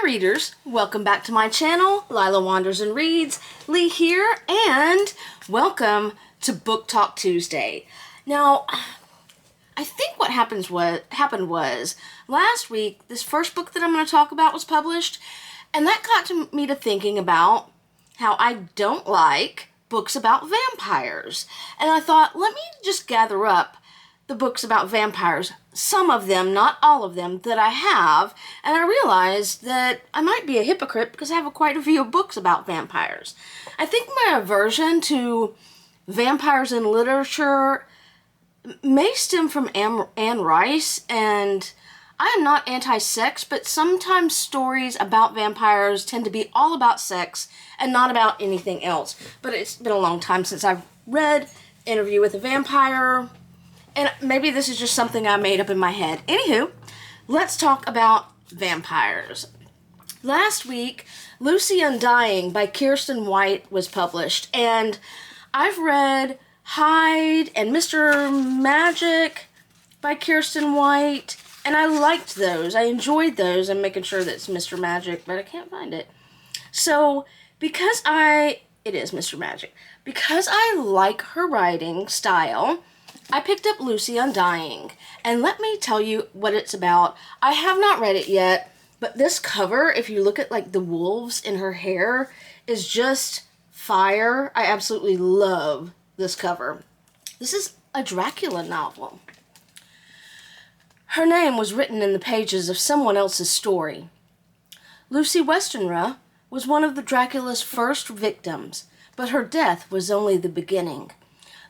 readers, welcome back to my channel, Lila Wanders and Reads. Lee here, and welcome to Book Talk Tuesday. Now, I think what happened was last week, this first book that I'm going to talk about was published, and that got me to thinking about how I don't like books about vampires. And I thought, let me just gather up the books about vampires, some of them, not all of them, that I have, and I realized that I might be a hypocrite because I have quite a few books about vampires. I think my aversion to vampires in literature may stem from Anne Rice, and I am not anti-sex, but sometimes stories about vampires tend to be all about sex and not about anything else. But it's been a long time since I've read Interview with a Vampire, and maybe this is just something I made up in my head. Anywho, let's talk about vampires. Last week, Lucy Undying by Kiersten White was published, and I've read Hyde and Mr. Magic by Kiersten White, and I liked those. I enjoyed those. I'm making sure that it's Mr. Magic, but I can't find it. So, it is Mr. Magic. Because I like her writing style, I picked up Lucy Undying, and let me tell you what it's about. I have not read it yet, but this cover, if you look at like the wolves in her hair, is just fire. I absolutely love this cover. This is a Dracula novel. Her name was written in the pages of someone else's story. Lucy Westenra was one of the Dracula's first victims, but her death was only the beginning.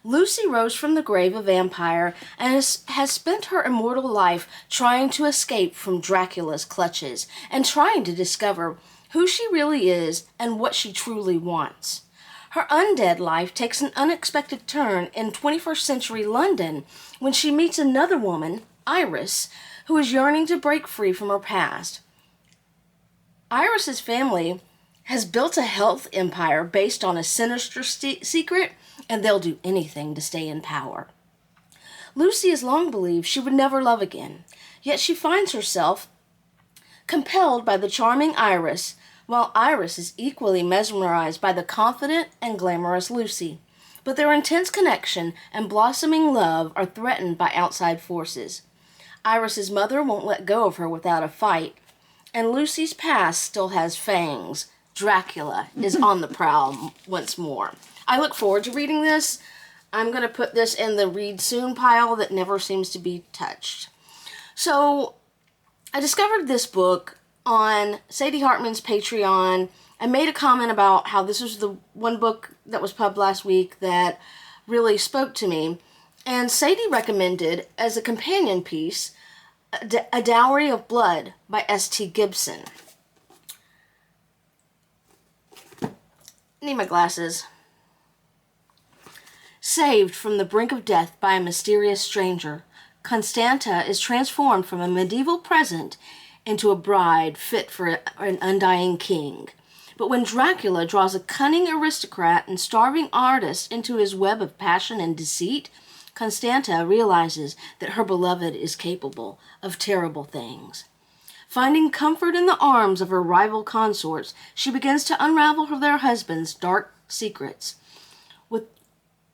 Lucy rose from the grave a vampire and has spent her immortal life trying to escape from Dracula's clutches and trying to discover who she really is and what she truly wants. Her undead life takes an unexpected turn in 21st century London when she meets another woman, Iris, who is yearning to break free from her past. Iris's family has built a health empire based on a sinister secret, and they'll do anything to stay in power. Lucy has long believed she would never love again, yet she finds herself compelled by the charming Iris, while Iris is equally mesmerized by the confident and glamorous Lucy. But their intense connection and blossoming love are threatened by outside forces. Iris's mother won't let go of her without a fight, and Lucy's past still has fangs. Dracula is on the prowl once more. I look forward to reading this. I'm going to put this in the read soon pile that never seems to be touched. So, I discovered this book on Sadie Hartman's Patreon. I made a comment about how this was the one book that was pubbed last week that really spoke to me. And Sadie recommended, as a companion piece, A Dowry of Blood by S.T. Gibson. Need my glasses. Saved from the brink of death by a mysterious stranger, Constanta is transformed from a medieval peasant into a bride fit for an undying king. But when Dracula draws a cunning aristocrat and starving artist into his web of passion and deceit, Constanta realizes that her beloved is capable of terrible things. Finding comfort in the arms of her rival consorts, she begins to unravel their husbands' dark secrets.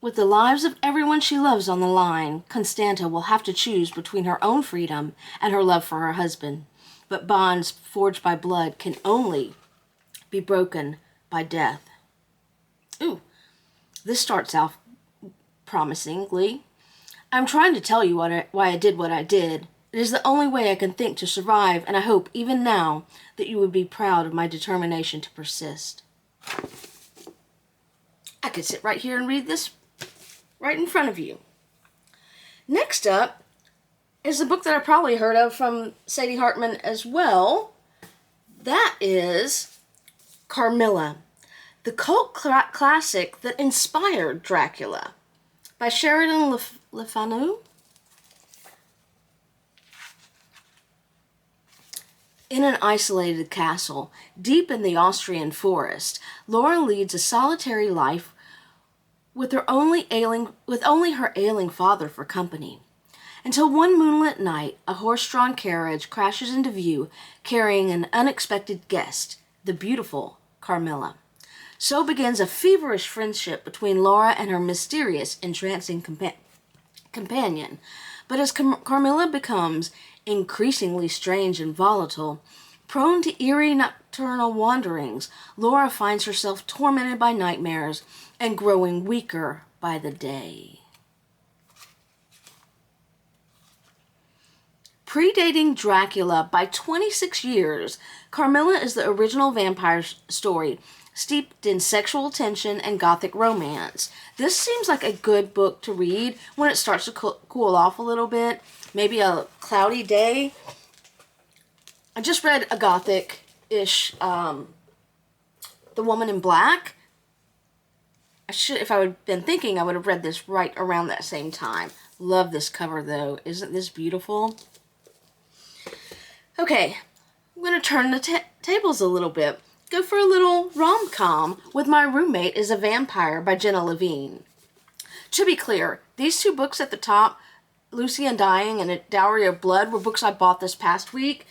With the lives of everyone she loves on the line, Constanta will have to choose between her own freedom and her love for her husband. But bonds forged by blood can only be broken by death. Ooh, this starts out promisingly. I'm trying to tell you why I did what I did. It is the only way I can think to survive, and I hope, even now, that you would be proud of my determination to persist. I could sit right here and read this right in front of you. Next up is a book that I probably heard of from Sadie Hartman as well. That is Carmilla, the cult classic that inspired Dracula by Sheridan Fanu. In an isolated castle, deep in the Austrian forest, Laura leads a solitary life with only her ailing father for company. until one moonlit night, a horse-drawn carriage crashes into view, carrying an unexpected guest, the beautiful Carmilla. So begins a feverish friendship between Laura and her mysterious, entrancing companion. But as Carmilla becomes increasingly strange and volatile, prone to eerie nocturnal wanderings, Laura finds herself tormented by nightmares and growing weaker by the day. Predating Dracula by 26 years, Carmilla is the original vampire story, steeped in sexual tension and gothic romance. This seems like a good book to read when it starts to cool off a little bit. Maybe a cloudy day. I just read a gothic-ish, The Woman in Black. If I had been thinking, I would have read this right around that same time. Love this cover, though. Isn't this beautiful? Okay, I'm going to turn the tables a little bit. Go for a little rom-com with My Roommate is a Vampire by Jenna Levine. To be clear, these two books at the top, Lucy Undying and A Dowry of Blood, were books I bought this past week.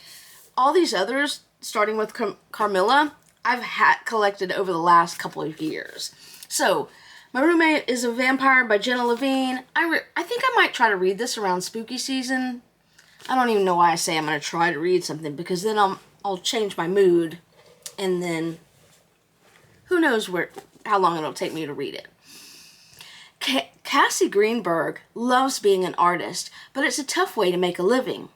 All these others, starting with Carmilla, I've collected over the last couple of years. So, My Roommate is a Vampire by Jenna Levine. I think I might try to read this around spooky season. I don't even know why I say I'm going to try to read something, because then I'll change my mood, and then who knows how long it'll take me to read it. Cassie Greenberg loves being an artist, but it's a tough way to make a living.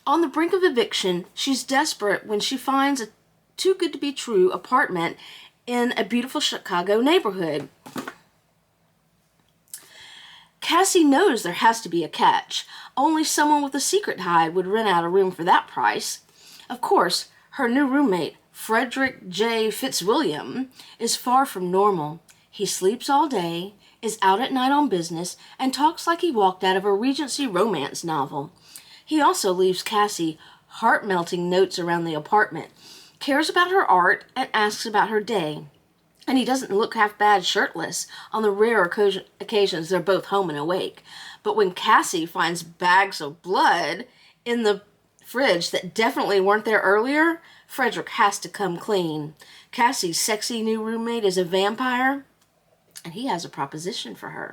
On the brink of eviction, she's desperate when she finds a too-good-to-be-true apartment in a beautiful Chicago neighborhood. Cassie knows there has to be a catch. Only someone with a secret hide would rent out a room for that price. Of course, her new roommate, Frederick J. Fitzwilliam, is far from normal. He sleeps all day, is out at night on business, and talks like he walked out of a Regency romance novel. He also leaves Cassie heart-melting notes around the apartment, cares about her art, and asks about her day. And he doesn't look half bad shirtless on the rare occasions they're both home and awake. But when Cassie finds bags of blood in the fridge that definitely weren't there earlier, Frederick has to come clean. Cassie's sexy new roommate is a vampire, and he has a proposition for her.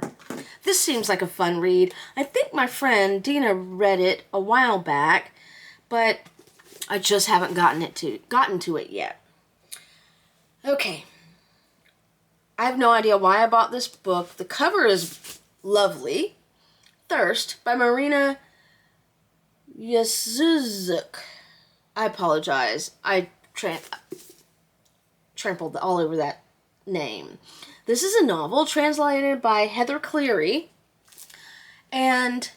This seems like a fun read. I think my friend Dina read it a while back, but I just haven't gotten to it yet. Okay. I have no idea why I bought this book. The cover is lovely. Thirst by Marina Yuszczuk. I apologize. I trampled all over that name. This is a novel translated by Heather Cleary, and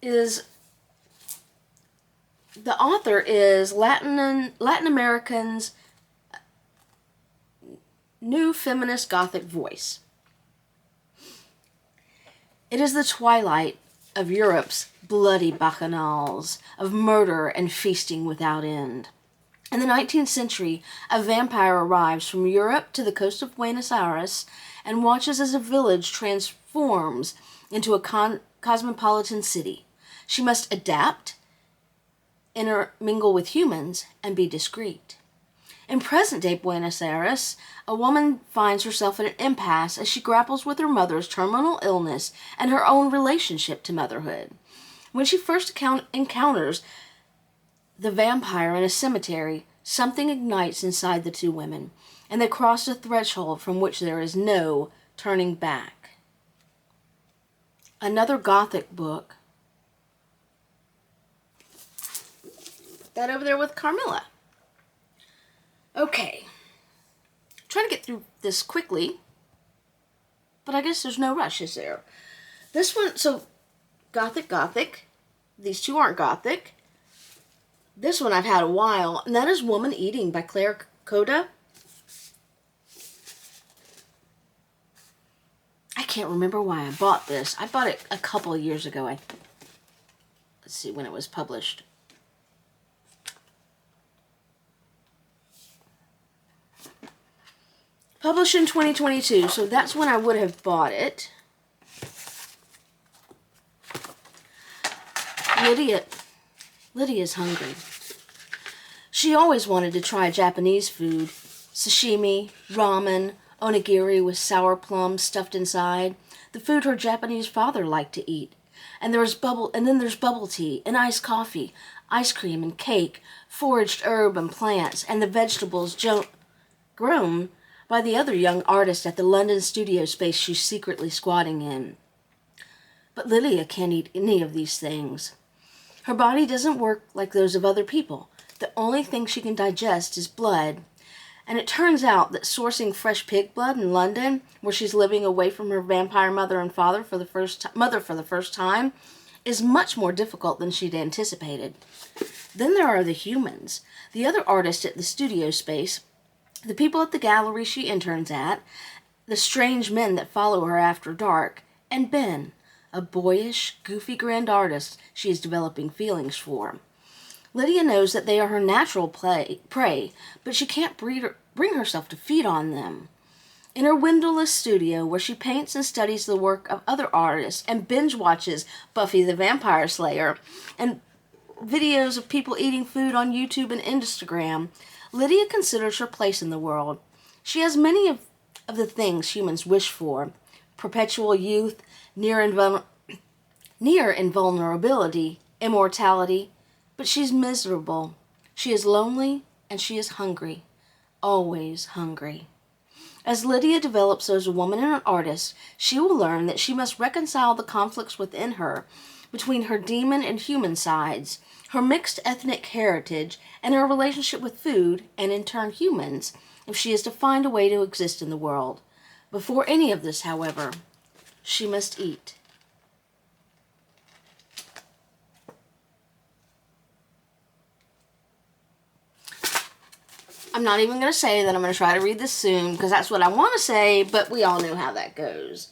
the author is Latin American's new feminist Gothic voice. It is the twilight of Europe's bloody bacchanals, of murder and feasting without end. In the 19th century, a vampire arrives from Europe to the coast of Buenos Aires and watches as a village transforms into a cosmopolitan city. She must adapt, intermingle with humans, and be discreet. In present-day Buenos Aires, a woman finds herself at an impasse as she grapples with her mother's terminal illness and her own relationship to motherhood. When she first encounters the vampire in a cemetery, something ignites inside the two women, and they cross a threshold from which there is no turning back. Another Gothic book. Put that over there with Carmilla. Okay. I'm trying to get through this quickly, but I guess there's no rush, is there? This one, so Gothic. These two aren't Gothic. This one I've had a while, and that is Woman Eating by Kohda. I can't remember why I bought this. I bought it a couple of years ago. Let's see when it was published. Published in 2022, so that's when I would have bought it. Lydia's hungry. She always wanted to try Japanese food. Sashimi, ramen, onigiri with sour plums stuffed inside. The food her Japanese father liked to eat. And there's bubble tea and iced coffee, ice cream and cake, foraged herb and plants, and the vegetables grown by the other young artist at the London studio space she's secretly squatting in. But Lydia can't eat any of these things. Her body doesn't work like those of other people. The only thing she can digest is blood. And it turns out that sourcing fresh pig blood in London, where she's living away from her vampire mother and father for the first time, is much more difficult than she'd anticipated. Then there are the humans, the other artists at the studio space, the people at the gallery she interns at, the strange men that follow her after dark, and Ben, a boyish, goofy grand artist she is developing feelings for. Lydia knows that they are her natural prey, but she can't bring herself to feed on them. In her windowless studio, where she paints and studies the work of other artists and binge watches Buffy the Vampire Slayer and videos of people eating food on YouTube and Instagram, Lydia considers her place in the world. She has many of the things humans wish for: perpetual youth, near invulnerability, immortality. But she's miserable. She is lonely, and she is hungry. Always hungry. As Lydia develops as a woman and an artist, she will learn that she must reconcile the conflicts within her, between her demon and human sides, her mixed ethnic heritage, and her relationship with food, and in turn humans, if she is to find a way to exist in the world. Before any of this, however, she must eat. I'm not even going to say that I'm going to try to read this soon, because that's what I want to say, but we all know how that goes.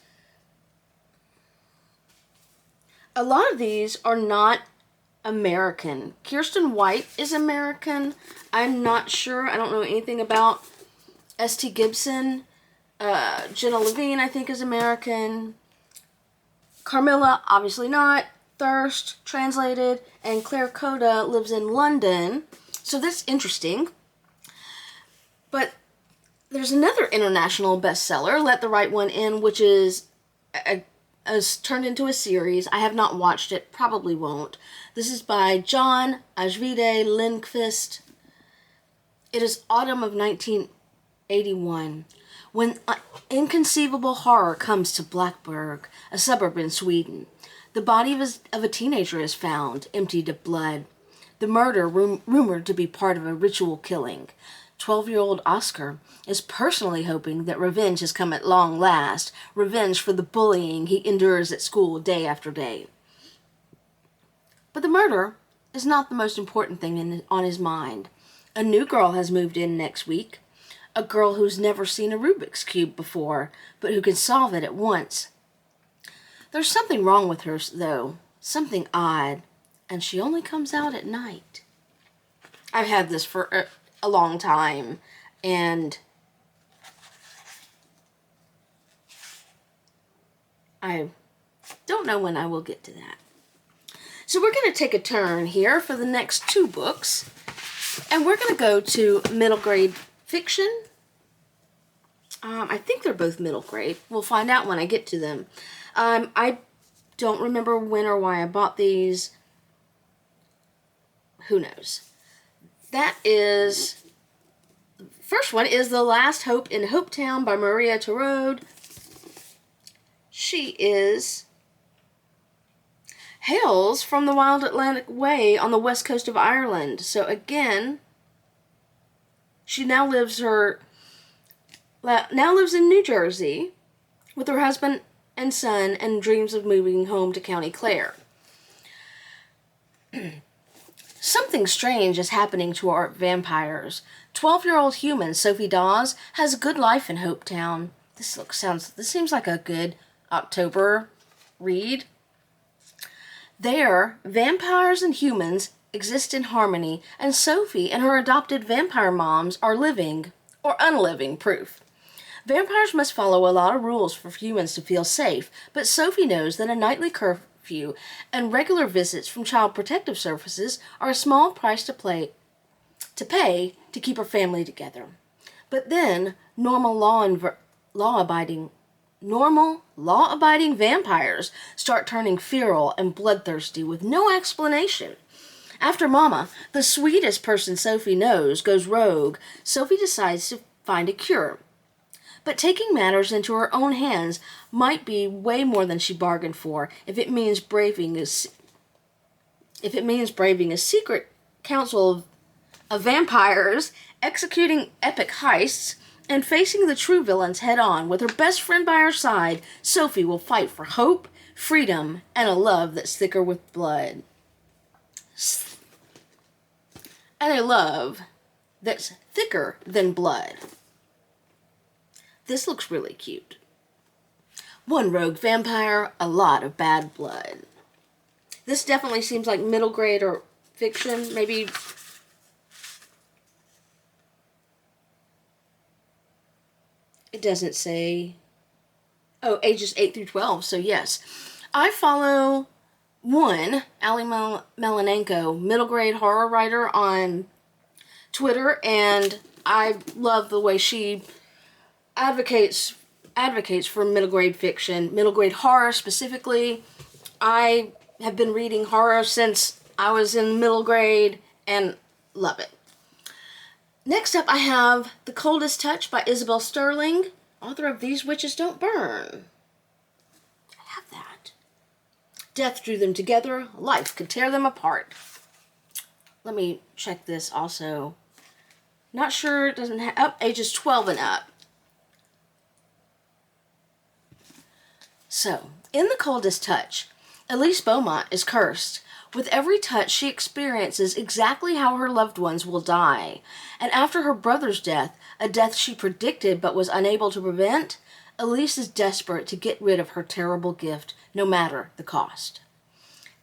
A lot of these are not American. Kiersten White is American. I'm not sure. I don't know anything about St. Gibson. Jenna Levine, I think, is American. Carmilla, obviously not. Thirst, translated. And Claire Kohda lives in London. So that's interesting. But there's another international bestseller, Let the Right One In, which is turned into a series. I have not watched it, probably won't. This is by John Ajvide Lindqvist. It is autumn of 1981, when inconceivable horror comes to Blackburg, a suburb in Sweden. The body of a teenager is found, emptied of blood. The murder rumored to be part of a ritual killing. 12-year-old Oscar is personally hoping that revenge has come at long last, revenge for the bullying he endures at school day after day. But the murder is not the most important thing on his mind. A new girl has moved in next week, a girl who's never seen a Rubik's Cube before, but who can solve it at once. There's something wrong with her, though, something odd, and she only comes out at night. I've had this for a long time, and I don't know when I will get to that. So we're going to take a turn here for the next two books, and we're going to go to middle grade fiction. I think they're both middle grade. We'll find out when I get to them. I don't remember when or why I bought these. Who knows? That is, first one is The Last Hope in Hopetown by Maria Tureaud. She hails from the Wild Atlantic Way on the west coast of Ireland. So again, she now lives in New Jersey with her husband and son and dreams of moving home to County Clare. Something strange is happening to our vampires. 12-year-old human Sophie Dawes has a good life in Hopetown. This seems like a good October read. There, vampires and humans exist in harmony, and Sophie and her adopted vampire moms are living, or unliving, proof. Vampires must follow a lot of rules for humans to feel safe, but Sophie knows that a nightly curfew and regular visits from Child Protective Services are a small price to pay to keep her family together. But then, normal law-abiding vampires start turning feral and bloodthirsty with no explanation. After Mama, the sweetest person Sophie knows, goes rogue, Sophie decides to find a cure. But taking matters into her own hands might be way more than she bargained for if it means braving a secret council of vampires, executing epic heists, and facing the true villains head-on with her best friend by her side. Sophie will fight for hope, freedom, and a love that's thicker with blood. And a love that's thicker than blood. This looks really cute. One rogue vampire, a lot of bad blood. This definitely seems like middle grade or fiction, maybe. It doesn't say. Oh, ages 8 through 12, so yes. I follow one, Ali Melanenko, middle grade horror writer on Twitter, and I love the way she advocates for middle grade fiction, middle grade horror specifically. I have been reading horror since I was in middle grade and love it. Next up, I have The Coldest Touch by Isabel Sterling, author of These Witches Don't Burn. I have that. Death drew them together, life could tear them apart. Let me check this also. Not sure, it doesn't have, ages 12 and up. So, in The Coldest Touch, Elise Beaumont is cursed. With every touch, she experiences exactly how her loved ones will die. And after her brother's death, a death she predicted but was unable to prevent, Elise is desperate to get rid of her terrible gift, no matter the cost.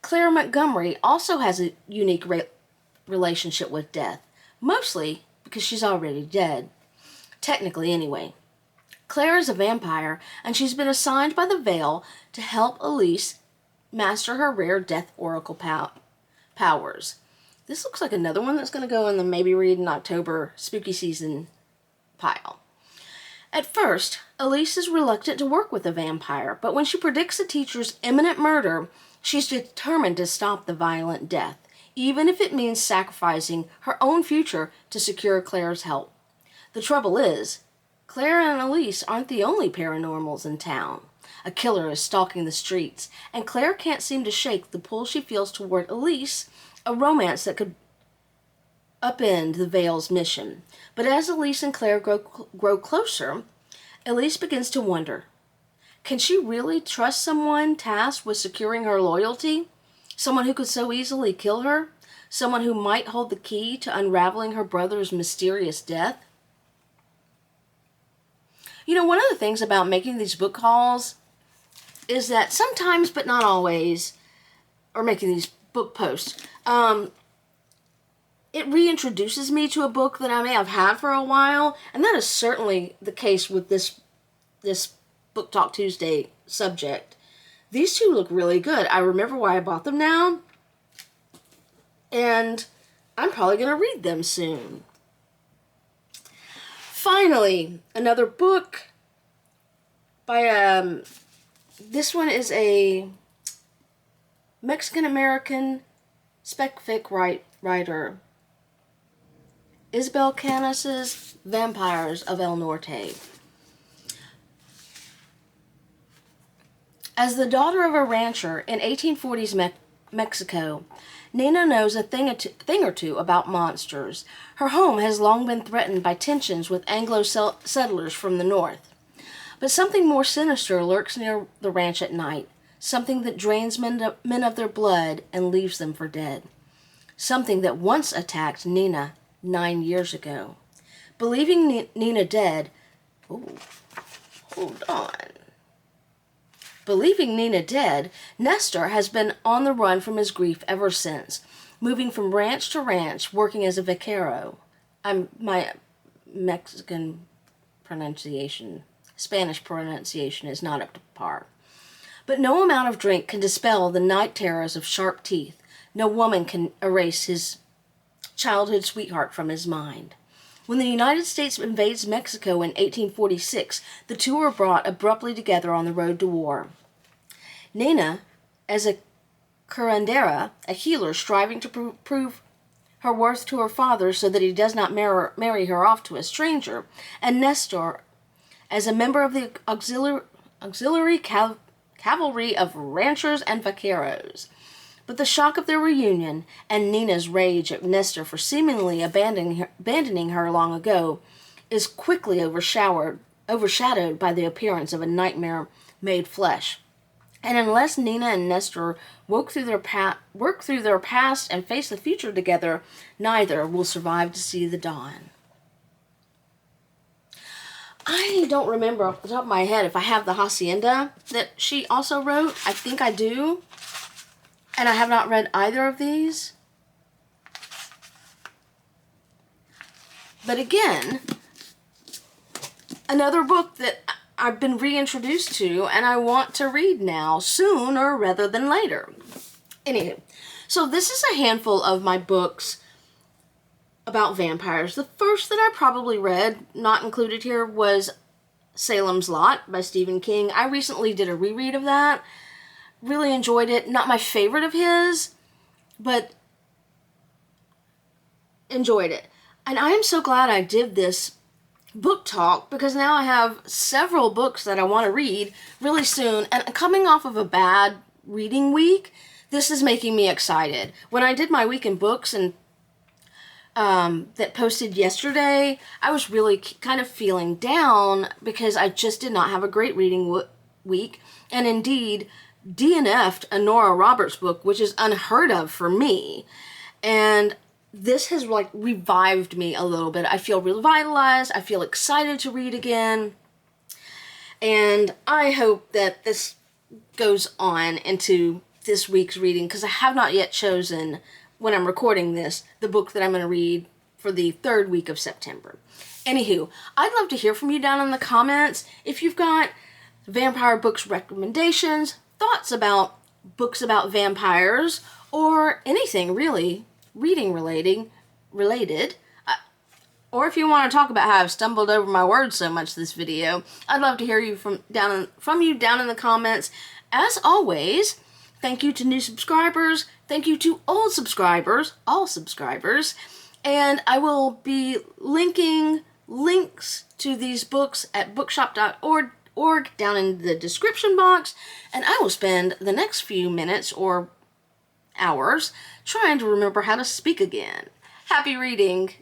Claire Montgomery also has a unique relationship with death, mostly because she's already dead. Technically, anyway. Claire is a vampire, and she's been assigned by the Veil to help Elise master her rare death oracle powers. This looks like another one that's going to go in the maybe read in October spooky season pile. At first, Elise is reluctant to work with a vampire, but when she predicts the teacher's imminent murder, she's determined to stop the violent death, even if it means sacrificing her own future to secure Claire's help. The trouble is, Claire and Elise aren't the only paranormals in town. A killer is stalking the streets, and Claire can't seem to shake the pull she feels toward Elise, a romance that could upend the Veil's mission. But as Elise and Claire grow closer, Elise begins to wonder, can she really trust someone tasked with securing her loyalty? Someone who could so easily kill her? Someone who might hold the key to unraveling her brother's mysterious death? You know, one of the things about making these book hauls is that sometimes, but not always, or making these book posts, it reintroduces me to a book that I may have had for a while, and that is certainly the case with this Book Talk Tuesday subject. These two look really good. I remember why I bought them now, and I'm probably going to read them soon. Finally, another book by, this one is a Mexican-American spec fic writer, Isabel Canas' Vampires of El Norte. As the daughter of a rancher in 1840s Mexico, Nina knows a thing or two about monsters. Her home has long been threatened by tensions with Anglo settlers from the north. But something more sinister lurks near the ranch at night, something that drains men of their blood and leaves them for dead. Something that once attacked Nina 9 years ago. Believing Nina dead... Ooh, hold on. Believing Nina dead, Nestor has been on the run from his grief ever since, moving from ranch to ranch, working as a vaquero. My Mexican Spanish pronunciation is not up to par. But no amount of drink can dispel the night terrors of sharp teeth. No woman can erase his childhood sweetheart from his mind. When the United States invades Mexico in 1846, the two are brought abruptly together on the road to war. Nina, as a curandera, a healer striving to prove her worth to her father so that he does not marry her off to a stranger, and Nestor, as a member of the auxiliary cavalry of ranchers and vaqueros. But the shock of their reunion, and Nina's rage at Nestor for seemingly abandoning her long ago, is quickly overshadowed by the appearance of a nightmare made flesh. And unless Nina and Nestor work through their past and face the future together, neither will survive to see the dawn. I don't remember off the top of my head if I have the Hacienda that she also wrote. I think I do. And I have not read either of these. But again, another book that I've been reintroduced to and I want to read now, sooner rather than later. Anywho, so this is a handful of my books about vampires. The first that I probably read, not included here, was Salem's Lot by Stephen King. I recently did a reread of that. Really enjoyed it. Not my favorite of his, but enjoyed it. And I am so glad I did this book talk, because now I have several books that I want to read really soon. And coming off of a bad reading week, this is making me excited. When I did my week in books and that posted yesterday, I was really kind of feeling down because I just did not have a great reading week. And indeed, DNF'd a Nora Roberts book, which is unheard of for me. And this has like revived me a little bit. I feel revitalized. I feel excited to read again. And I hope that this goes on into this week's reading, because I have not yet chosen, when I'm recording this, the book that I'm going to read for the third week of September. Anywho, I'd love to hear from you down in the comments. If you've got vampire books recommendations, thoughts about books about vampires, or anything really reading related, or if you want to talk about how I've stumbled over my words so much this video, I'd love to hear you from you down in the comments. As always, thank you to new subscribers, thank you to old subscribers, all subscribers, and I will be linking links to these books at bookshop.org down in the description box, and I will spend the next few minutes or hours trying to remember how to speak again. Happy reading!